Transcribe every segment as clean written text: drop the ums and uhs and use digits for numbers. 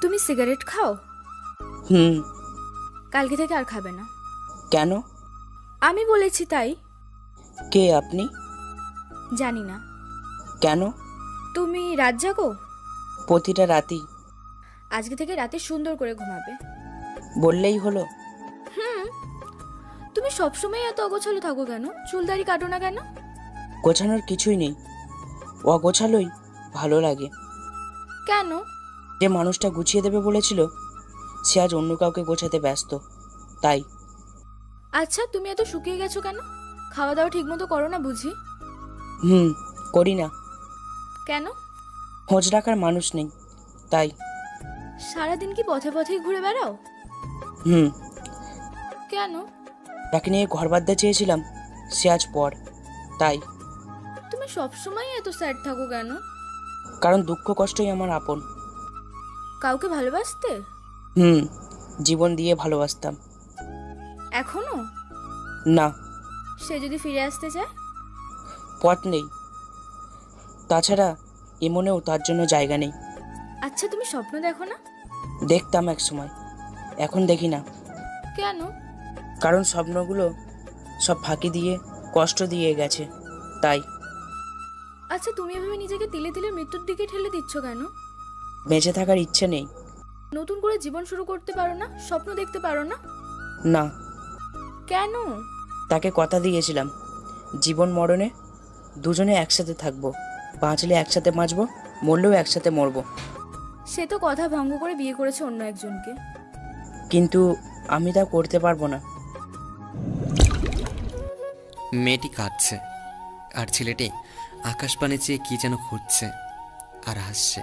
তুমি সিগারেট খাও? হুম। কালকে থেকে আর খাবে না। কেন? আমি বলেছি তাই। কে আপনি? জানি না। কেন? তুমি রাত জাগো? প্রতিটা রাতেই। আজকে থেকে রাতে সুন্দর করে ঘুমাবে। বললেই হলো। তুমি সবসময় এত অগোছালো থাকো কেন? চুলদাড়ি কাটো না কেন? গোছানোর কিছুই নেই, অগোছালোই ভালো লাগে। কেন? যে মানুষটা গুছিয়ে দেবে বলেছিল সে আজ অন্য কাউকে গোছাতে ব্যস্ত, তাই। আচ্ছা, তুমি এত শুকিয়ে গেছো কেন? খাওয়া দাওয়া ঠিক মতো করো না বুঝি? হুম, করি না। কেন? খোঁজ রাখার মানুষ নেই, তাই। সারাদিন কি পথে পথেই ঘুরে বেড়াও? হুম। কেন? যাকে নিয়ে ঘর বাঁধতে চেয়েছিলাম সে আজ পর, তাই। তুমি সবসময় এত স্যাড থাকো কেন? কারণ দুঃখ কষ্টই আমার আপন। কাউকে ভালোবাসতে? হুম, জীবন দিয়ে ভালোবাসতাম। এখনো? না, সে যদি ফিরে আসতে চায়? পথ নেই। তাছাড়া এমনেও তার জন্য জায়গা নেই। আচ্ছা, তুমি স্বপ্ন দেখো না? দেখতাম এক সময়, এখন দেখি না। কেন? কারণ স্বপ্নগুলো সব ফাঁকি দিয়ে কষ্ট দিয়ে গেছে, তাই। আচ্ছা, তুমি এভাবে নিজেকে তিলে তিলে মৃত্যুর দিকে ঠেলে দিচ্ছ কেন? বেঁচে থাকার ইচ্ছে নেই। নতুন করে জীবন শুরু করতে পারো না? স্বপ্ন দেখতে পারো না? না, কেন? তাকে কথা দিয়েছিলাম জীবন মরণে দুজনে একসাথে থাকবো, বাঁচলে একসাথে বাঁচবো, মরলেও একসাথে মরবো। সে তো কথা ভঙ্গ করে বিয়ে করেছে অন্য একজনকে। কিন্তু আমি তা করতে পারবো না। মেয়েটি কাঁদছে আর ছেলেটি আকাশপানে চেয়ে কি যেন খুঁজছে আর হাসছে।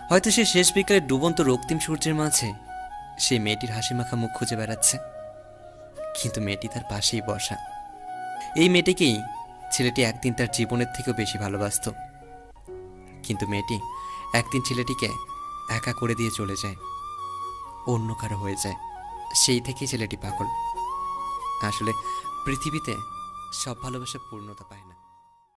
হয়তো সে শেষ বিকালে ডুবন্ত রক্তিম সূর্যের মাঝে সেই মেয়েটির হাসি মাখা মুখ খুঁজে বেড়াচ্ছে, কিন্তু মেয়েটি তার পাশেই বসা। এই মেয়েটিকেই ছেলেটি একদিন তার জীবনের থেকেও বেশি ভালোবাসতো, কিন্তু মেয়েটি একদিন ছেলেটিকে একা করে দিয়ে চলে যায়, অন্য কারো হয়ে যায়। সেই থেকেই ছেলেটি পাগল। আসলে পৃথিবীতে সব ভালোবাসা পূর্ণতা পায় না।